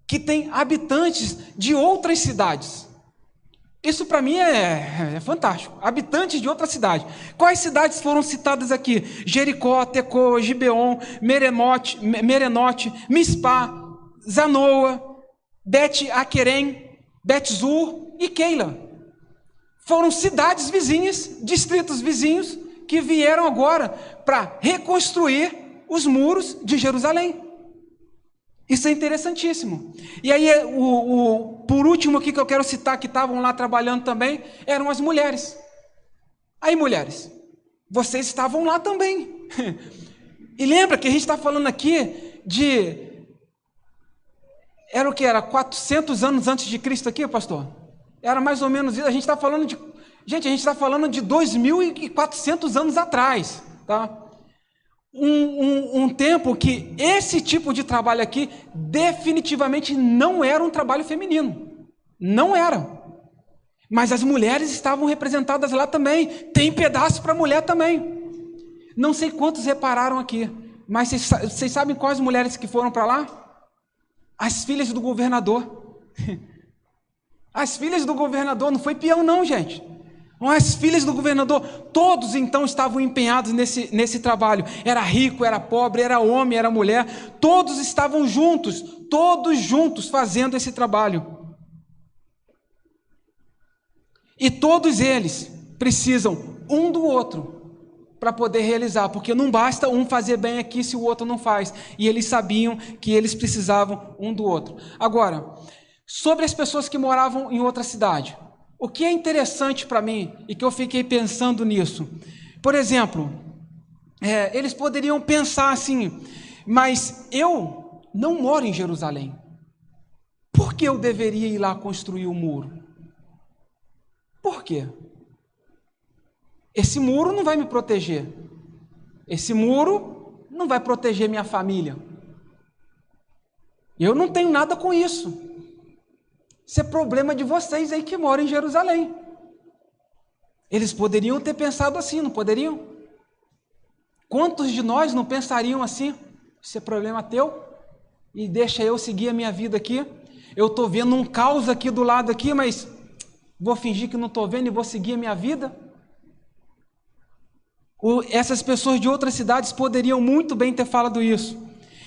que tem habitantes de outras cidades. Isso para mim é fantástico. Habitantes de outra cidade. Quais cidades foram citadas aqui? Jericó, Tecoa, Gibeon, Merenote, Mispá, Zanoa, Bet-Aquerem, Bet-Zur e Keila. Foram cidades vizinhas, distritos vizinhos, que vieram agora para reconstruir os muros de Jerusalém. Isso é interessantíssimo. E aí, por último aqui que eu quero citar, que estavam lá trabalhando também, eram as mulheres. Aí, mulheres, vocês estavam lá também. E lembra que a gente está falando aqui era o que? Era 400 anos antes de Cristo aqui, pastor? Era mais ou menos isso. A gente está falando de 2.400 anos atrás, tá? Um tempo que esse tipo de trabalho aqui definitivamente não era um trabalho feminino. Não era. Mas as mulheres estavam representadas lá também. Tem pedaço para mulher também. Não sei quantos repararam aqui, mas vocês sabem quais mulheres que foram para lá? As filhas do governador. As filhas do governador, não foi peão não, gente. As filhas do governador, todos então estavam empenhados nesse trabalho. Era rico, era pobre, era homem, era mulher. Todos estavam juntos fazendo esse trabalho. E todos eles precisam um do outro para poder realizar, porque não basta um fazer bem aqui se o outro não faz. E eles sabiam que eles precisavam um do outro. Agora, sobre as pessoas que moravam em outra cidade, o que é interessante para mim e que eu fiquei pensando nisso, por exemplo, eles poderiam pensar assim, mas eu não moro em Jerusalém, por que eu deveria ir lá construir o muro? Por quê? Esse muro não vai me proteger, esse muro não vai proteger minha família, eu não tenho nada com isso. Isso é problema de vocês aí que moram em Jerusalém. Eles poderiam ter pensado assim, não poderiam? Quantos de nós não pensariam assim? Isso é problema teu? E deixa eu seguir a minha vida aqui. Eu estou vendo um caos aqui do lado aqui, mas vou fingir que não estou vendo e vou seguir a minha vida? Essas pessoas de outras cidades poderiam muito bem ter falado isso.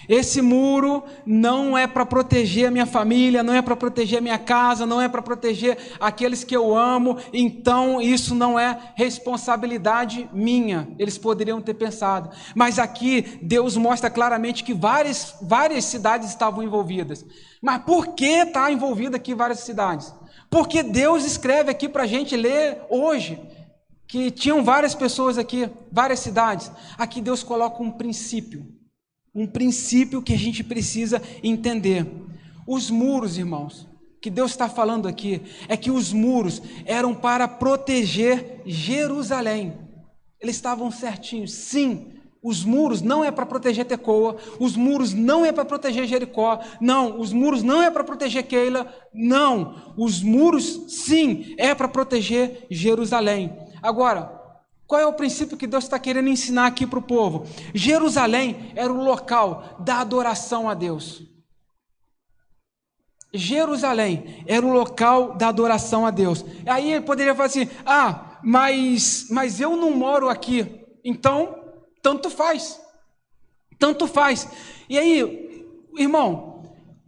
Esse muro não é para proteger a minha família, não é para proteger a minha casa, não é para proteger aqueles que eu amo, então isso não é responsabilidade minha. Eles poderiam ter pensado. Mas aqui Deus mostra claramente que várias cidades estavam envolvidas. Mas por que está envolvida aqui várias cidades? Porque Deus escreve aqui para a gente ler hoje, que tinham várias pessoas aqui, várias cidades. Aqui Deus coloca um princípio que a gente precisa entender. Os muros, irmãos, que Deus está falando aqui, é que os muros eram para proteger Jerusalém. Eles estavam certinhos. Sim, os muros não é para proteger Tecoa, os muros não é para proteger Jericó, não, os muros não é para proteger Keila, não, os muros, sim, é para proteger Jerusalém. Agora, qual é o princípio que Deus está querendo ensinar aqui para o povo? Jerusalém era o local da adoração a Deus. Jerusalém era o local da adoração a Deus. Aí ele poderia falar assim, mas eu não moro aqui, então tanto faz. E aí, irmão,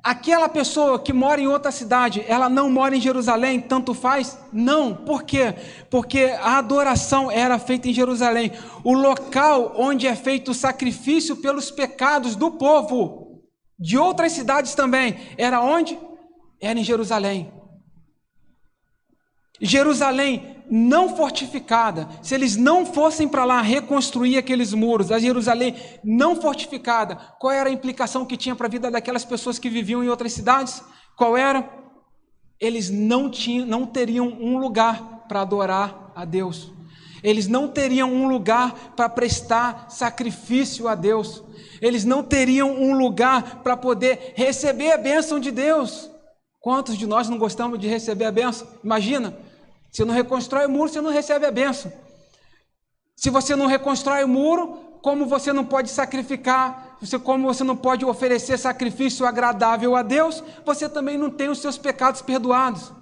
aquela pessoa que mora em outra cidade, ela não mora em Jerusalém, tanto faz? Não. Por quê? Porque a adoração era feita em Jerusalém. O local onde é feito o sacrifício pelos pecados do povo, de outras cidades também, era onde? Era em Jerusalém. Jerusalém não fortificada, se eles não fossem para lá reconstruir aqueles muros, a Jerusalém não fortificada, qual era a implicação que tinha para a vida daquelas pessoas que viviam em outras cidades? Qual era? Eles não teriam um lugar para adorar a Deus. Eles não teriam um lugar para prestar sacrifício a Deus. Eles não teriam um lugar para poder receber a bênção de Deus. Quantos de nós não gostamos de receber a bênção? Imagina, você não reconstrói o muro, você não recebe a bênção. Se você não reconstrói o muro, como você não pode sacrificar, como você não pode oferecer sacrifício agradável a Deus, você também não tem os seus pecados perdoados.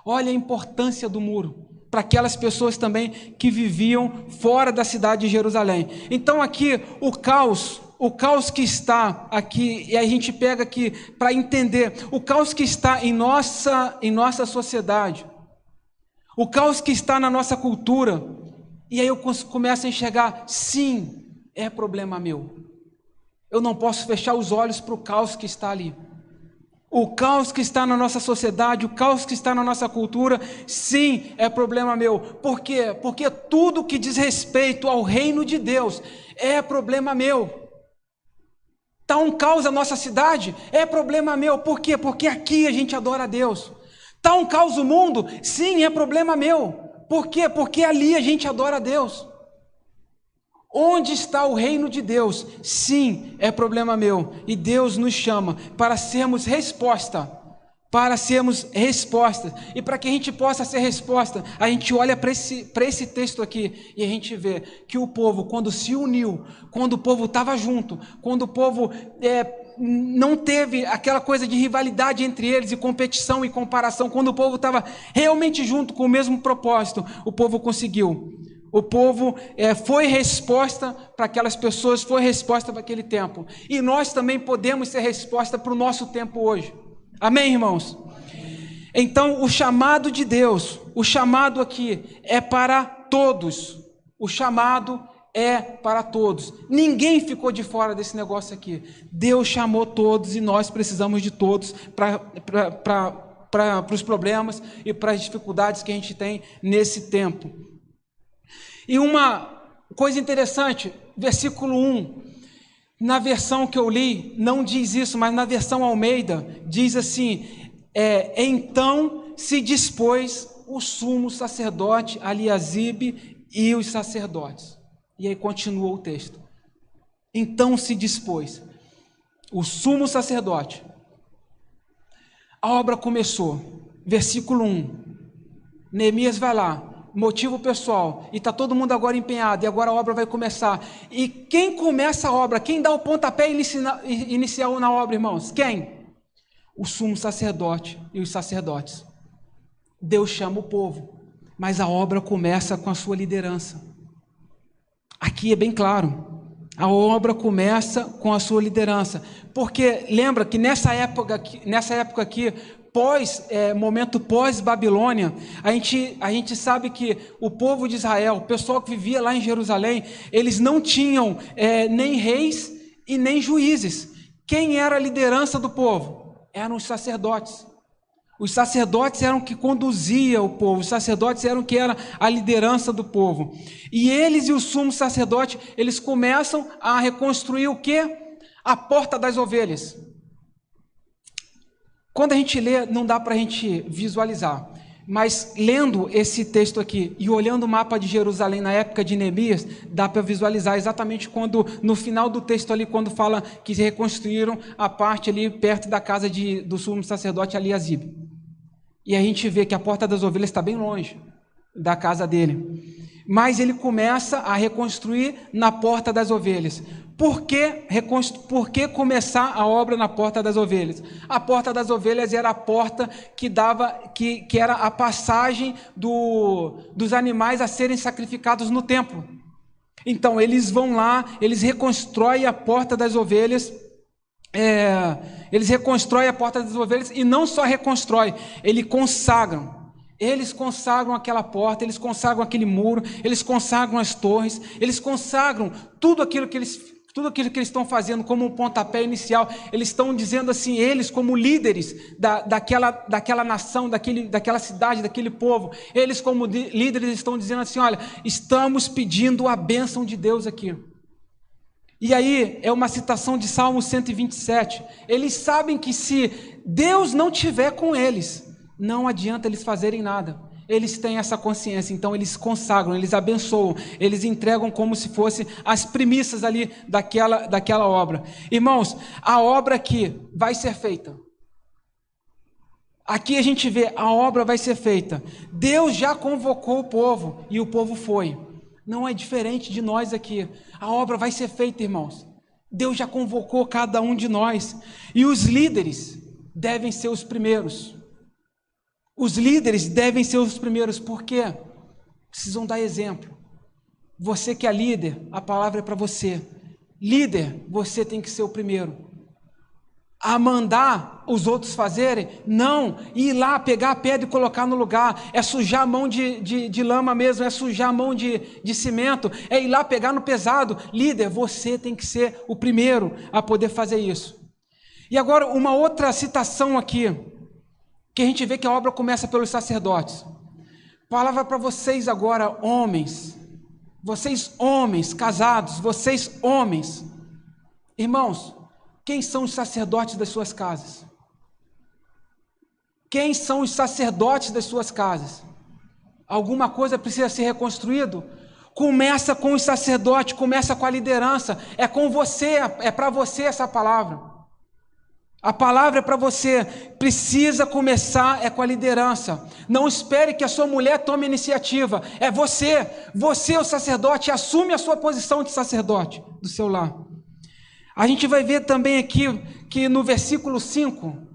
Olha a importância do muro para aquelas pessoas também que viviam fora da cidade de Jerusalém. Então aqui o caos que está aqui, e a gente pega aqui para entender, o caos que está em nossa sociedade, o caos que está na nossa cultura, e aí eu começo a enxergar, sim, é problema meu. Eu não posso fechar os olhos para o caos que está ali. O caos que está na nossa sociedade, o caos que está na nossa cultura, sim, é problema meu. Por quê? Porque tudo que diz respeito ao reino de Deus é problema meu. Está um caos na nossa cidade? É problema meu. Por quê? Porque aqui a gente adora a Deus. Está um caos no mundo? Sim, é problema meu. Por quê? Porque ali a gente adora a Deus. Onde está o reino de Deus? Sim, é problema meu. E Deus nos chama para sermos resposta. E para que a gente possa ser resposta, a gente olha para esse texto aqui e a gente vê que o povo, quando se uniu, quando o povo estava junto, quando o povo não teve aquela coisa de rivalidade entre eles, e competição e comparação, quando o povo estava realmente junto com o mesmo propósito, o povo conseguiu. O povo foi resposta para aquelas pessoas, foi resposta para aquele tempo. E nós também podemos ser resposta para o nosso tempo hoje. Amém, irmãos? Então, o chamado de Deus, o chamado aqui é para todos. O chamado é para todos. Ninguém ficou de fora desse negócio aqui. Deus chamou todos e nós precisamos de todos para os problemas e para as dificuldades que a gente tem nesse tempo. E uma coisa interessante, versículo 1, na versão que eu li, não diz isso, mas na versão Almeida, diz assim, então se dispôs o sumo sacerdote Eliasibe e os sacerdotes. E aí continua o texto. Então se dispôs o sumo sacerdote. A obra começou, versículo 1, Neemias vai lá, motivo pessoal, e está todo mundo agora empenhado, e agora a obra vai começar. E quem começa a obra, quem dá o pontapé inicial na obra, irmãos? Quem? O sumo sacerdote e os sacerdotes. Deus chama o povo, mas a obra começa com a sua liderança. Aqui é bem claro, a obra começa com a sua liderança, porque lembra que nessa época aqui, momento pós-Babilônia, a gente sabe que o povo de Israel, o pessoal que vivia lá em Jerusalém, eles não tinham nem reis e nem juízes. Quem era a liderança do povo? Eram os sacerdotes. Os sacerdotes eram que conduzia o povo, os sacerdotes eram que era a liderança do povo. E eles e o sumo sacerdote, eles começam a reconstruir o quê? A porta das ovelhas. Quando a gente lê, não dá para a gente visualizar, mas lendo esse texto aqui e olhando o mapa de Jerusalém na época de Neemias, dá para visualizar exatamente quando, no final do texto ali, quando fala que reconstruíram a parte ali perto da casa do sumo sacerdote Eliasibe. E a gente vê que a porta das ovelhas está bem longe da casa dele. Mas ele começa a reconstruir na porta das ovelhas. Por que começar a obra na porta das ovelhas? A porta das ovelhas era a porta que era a passagem dos animais a serem sacrificados no templo. Então eles vão lá, eles reconstroem a porta das ovelhas. Eles reconstroem a porta das ovelhas e não só reconstrói, eles consagram aquela porta, eles consagram aquele muro, eles consagram as torres, eles consagram tudo aquilo que eles Tudo aquilo que eles estão fazendo como um pontapé inicial, eles estão dizendo assim, eles como líderes daquela nação, daquela cidade, daquele povo, eles como líderes estão dizendo assim, olha, estamos pedindo a bênção de Deus aqui. E aí é uma citação de Salmo 127, eles sabem que se Deus não estiver com eles, não adianta eles fazerem nada. Eles têm essa consciência, então eles consagram, eles abençoam, eles entregam como se fossem as primícias ali daquela obra. Irmãos, a obra aqui vai ser feita. Aqui a gente vê, a obra vai ser feita. Deus já convocou o povo e o povo foi. Não é diferente de nós aqui. A obra vai ser feita, irmãos. Deus já convocou cada um de nós. E os líderes devem ser os primeiros. Os líderes devem ser os primeiros, por quê? Precisam dar exemplo. Você que é líder, a palavra é para você. Líder, você tem que ser o primeiro. A mandar os outros fazerem, não, ir lá pegar a pedra e colocar no lugar, é sujar a mão de lama mesmo, é sujar a mão de cimento, é ir lá pegar no pesado. Líder, você tem que ser o primeiro a poder fazer isso. E agora uma outra citação aqui, que a gente vê que a obra começa pelos sacerdotes. Palavra para vocês agora, homens. Vocês homens, casados, vocês homens. Irmãos, quem são os sacerdotes das suas casas? Quem são os sacerdotes das suas casas? Alguma coisa precisa ser reconstruído? Começa com os sacerdotes, começa com a liderança. É com você, é para você essa palavra. A palavra é para você, precisa começar com a liderança. Não espere que a sua mulher tome iniciativa. É você, o sacerdote, assume a sua posição de sacerdote do seu lar. A gente vai ver também aqui que no versículo 5,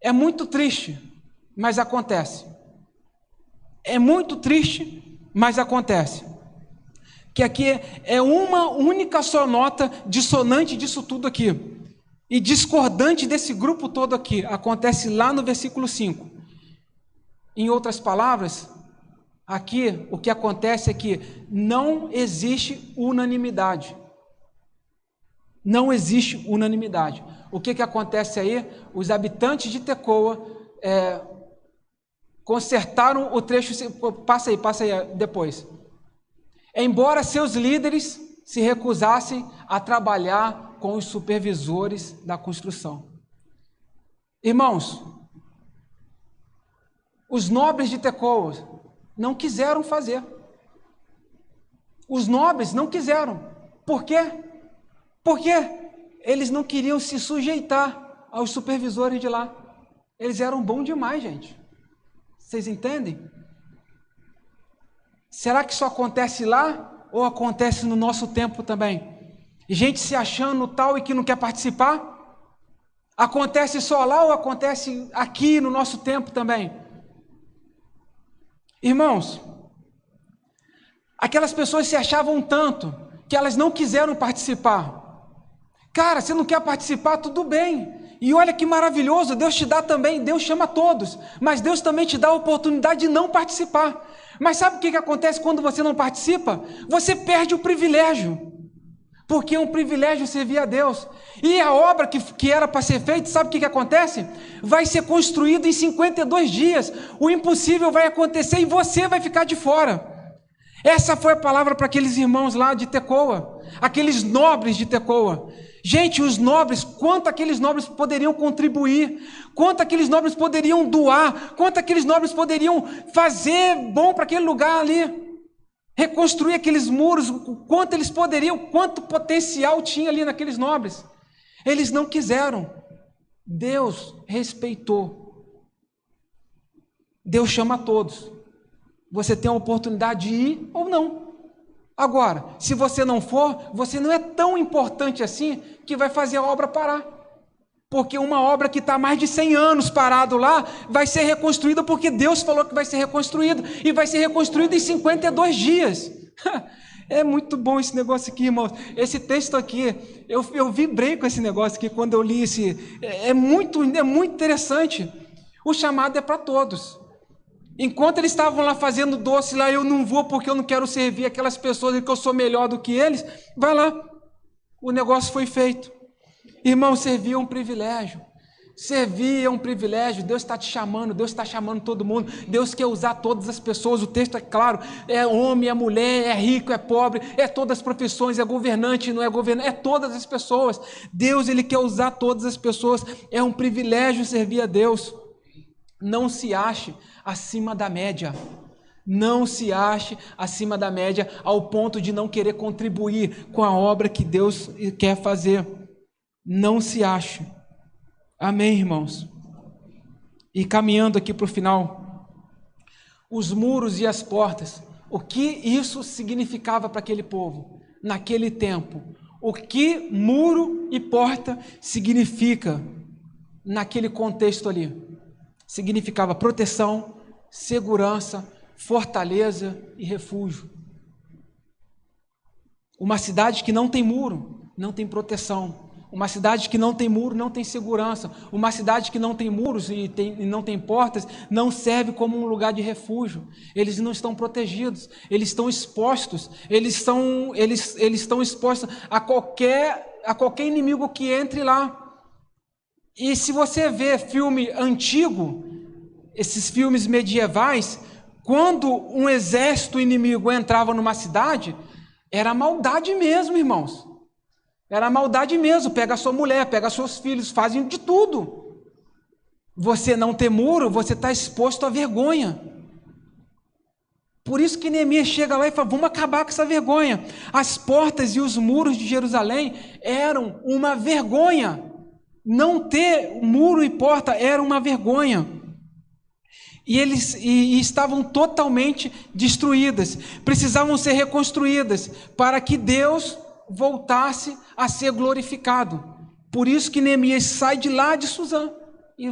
é muito triste, mas acontece. É muito triste, mas acontece. Que aqui é uma única só nota dissonante disso tudo aqui. E discordante desse grupo todo aqui, acontece lá no versículo 5. Em outras palavras, aqui o que acontece é que não existe unanimidade. Não existe unanimidade. O que acontece aí? Os habitantes de Tecoa consertaram o trecho, passa aí depois. Embora seus líderes se recusassem a trabalhar com os supervisores da construção. Irmãos, os nobres de Tecoa não quiseram fazer. Os nobres não quiseram. Por quê? Porque eles não queriam se sujeitar aos supervisores de lá. Eles eram bons demais, gente. Vocês entendem? Será que isso acontece lá ou acontece no nosso tempo também? Gente se achando tal e que não quer participar? Acontece só lá ou acontece aqui no nosso tempo também? Irmãos, aquelas pessoas se achavam tanto que elas não quiseram participar. Cara, você não quer participar? Tudo bem. E olha que maravilhoso, Deus te dá também, Deus chama todos, mas Deus também te dá a oportunidade de não participar. Mas sabe o que acontece quando você não participa? Você perde o privilégio. Porque é um privilégio servir a Deus. E a obra que era para ser feita, sabe o que acontece? Vai ser construída em 52 dias. O impossível vai acontecer e você vai ficar de fora. Essa foi a palavra para aqueles irmãos lá de Tecoa, aqueles nobres de Tecoa. Gente, os nobres, quanto aqueles nobres poderiam contribuir, quanto aqueles nobres poderiam doar, quanto aqueles nobres poderiam fazer bom para aquele lugar ali. Reconstruir aqueles muros, quanto eles poderiam, quanto potencial tinha ali naqueles nobres. Eles não quiseram. Deus respeitou. Deus chama a todos. Você tem a oportunidade de ir ou não. Agora, se você não for, você não é tão importante assim que vai fazer a obra parar. Porque uma obra que está há mais de 100 anos parado lá, vai ser reconstruída porque Deus falou que vai ser reconstruída, e vai ser reconstruída em 52 dias. É muito bom esse negócio aqui, irmãos. Esse texto aqui, eu vibrei com esse negócio aqui quando eu li esse. É muito interessante. O chamado é para todos. Enquanto eles estavam lá fazendo doce, lá eu não vou porque eu não quero servir aquelas pessoas que eu sou melhor do que eles, vai lá. o negócio foi feito. Irmão, servir é um privilégio. Servir é um privilégio. Deus está te chamando, Deus está chamando todo mundo. Deus quer usar todas as pessoas. O texto é claro: é homem, é mulher, é rico, é pobre, é todas as profissões, é governante, não é governante, é todas as pessoas. Deus, Ele quer usar todas as pessoas. É um privilégio servir a Deus. Não se ache acima da média. Não se ache acima da média ao ponto de não querer contribuir com a obra que Deus quer fazer. Não se ache. Amém, irmãos? E caminhando aqui para o final, os muros e as portas, o que isso significava para aquele povo, naquele tempo? O que muro e porta significa naquele contexto ali? Significava proteção, segurança, fortaleza e refúgio. Uma cidade que não tem muro, não tem proteção. Uma cidade que não tem muro, não tem segurança. Uma cidade que não tem muros e não tem portas, não serve como um lugar de refúgio. Eles não estão protegidos, eles estão expostos. Eles estão expostos a qualquer inimigo que entre lá. E se você vê filme antigo, esses filmes medievais, quando um exército inimigo entrava numa cidade, era maldade mesmo, irmãos. Era maldade mesmo, pega a sua mulher, pega seus filhos, fazem de tudo. Você não ter muro, você está exposto à vergonha. Por isso que Neemias chega lá e fala: vamos acabar com essa vergonha. As portas e os muros de Jerusalém eram uma vergonha. Não ter muro e porta era uma vergonha. E eles estavam totalmente destruídas, precisavam ser reconstruídas para que Deus voltasse a ser glorificado. Por isso que Neemias sai de lá de Suzã e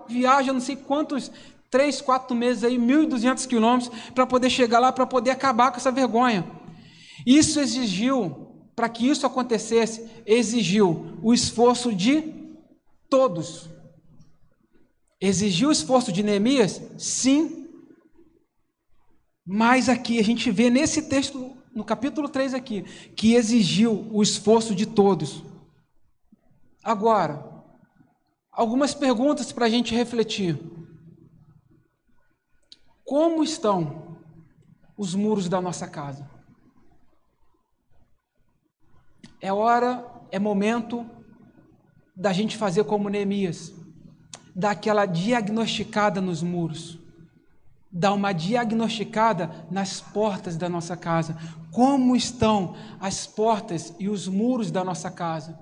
viaja não sei quantos, 3, 4 meses aí, 1.200 quilômetros, para poder chegar lá, para poder acabar com essa vergonha. Isso exigiu, para que isso acontecesse, exigiu o esforço de todos. Exigiu o esforço de Neemias? Sim. Mas aqui a gente vê nesse texto, no capítulo 3 aqui, que exigiu o esforço de todos. Agora, algumas perguntas para a gente refletir. Como estão os muros da nossa casa? É momento da gente fazer como Neemias, dar aquela diagnosticada nos muros, dar uma diagnosticada nas portas da nossa casa. Como estão as portas e os muros da nossa casa?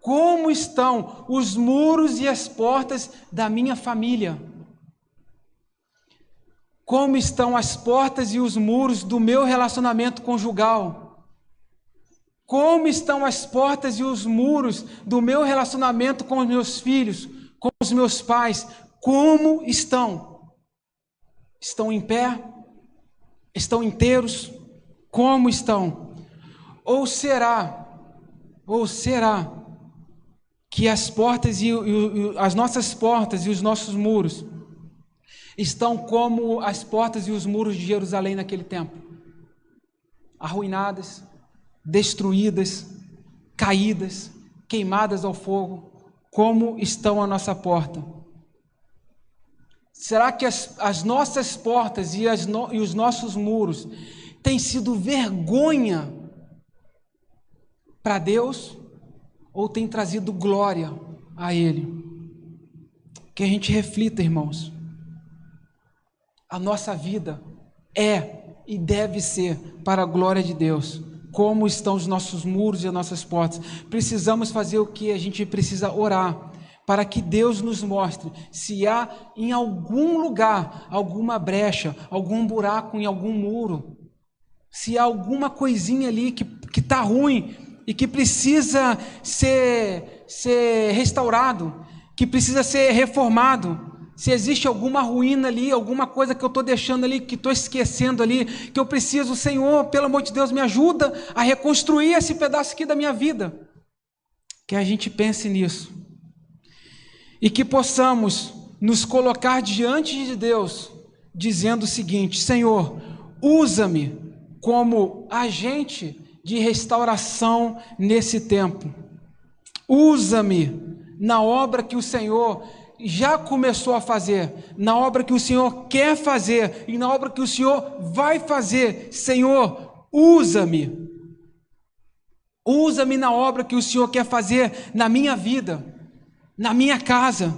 Como estão os muros e as portas da minha família? Como estão as portas e os muros do meu relacionamento conjugal? Como estão as portas e os muros do meu relacionamento com os meus filhos, com os meus pais? Como estão? Estão em pé? Estão inteiros? Como estão? Ou será que as portas e as nossas portas e os nossos muros estão como as portas e os muros de Jerusalém naquele tempo? Arruinadas, destruídas, caídas, queimadas ao fogo. Como estão a nossa porta? Será que as nossas portas e os nossos muros têm sido vergonha para Deus ou têm trazido glória a Ele? Que a gente reflita, irmãos. A nossa vida é e deve ser para a glória de Deus. Como estão os nossos muros e as nossas portas? Precisamos fazer o que? A gente precisa orar para que Deus nos mostre se há em algum lugar, alguma brecha, algum buraco em algum muro, se há alguma coisinha ali que está ruim e que precisa ser restaurado, que precisa ser reformado. Se existe alguma ruína ali, alguma coisa que eu estou deixando ali, que estou esquecendo ali, que eu preciso, Senhor, pelo amor de Deus, me ajuda a reconstruir esse pedaço aqui da minha vida. Que a gente pense nisso. E que possamos nos colocar diante de Deus, dizendo o seguinte: Senhor, usa-me como agente de restauração nesse tempo. Usa-me na obra que o Senhor já começou a fazer, na obra que o Senhor quer fazer e na obra que o Senhor vai fazer. Senhor, usa-me. Usa-me na obra que o Senhor quer fazer na minha vida, na minha casa,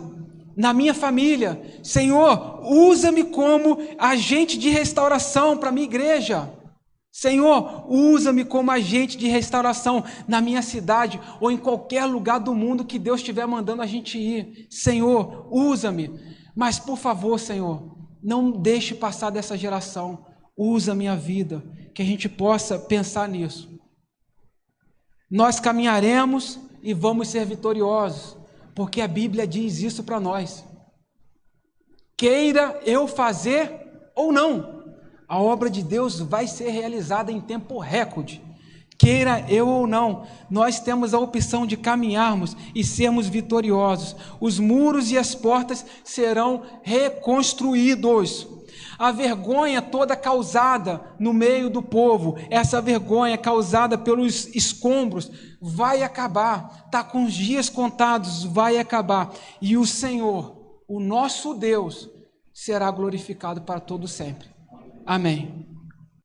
na minha família. Senhor, usa-me como agente de restauração para a minha igreja. Senhor, usa-me como agente de restauração na minha cidade ou em qualquer lugar do mundo que Deus estiver mandando a gente ir. Senhor, usa-me. Mas, por favor, Senhor, não deixe passar dessa geração. Usa a minha vida, que a gente possa pensar nisso. Nós caminharemos e vamos ser vitoriosos, porque a Bíblia diz isso para nós. Queira eu fazer ou não, a obra de Deus vai ser realizada em tempo recorde. Queira eu ou não, nós temos a opção de caminharmos e sermos vitoriosos. Os muros e as portas serão reconstruídos. A vergonha toda causada no meio do povo, essa vergonha causada pelos escombros, vai acabar. Está com os dias contados, vai acabar. E o Senhor, o nosso Deus, será glorificado para todo sempre. Amém.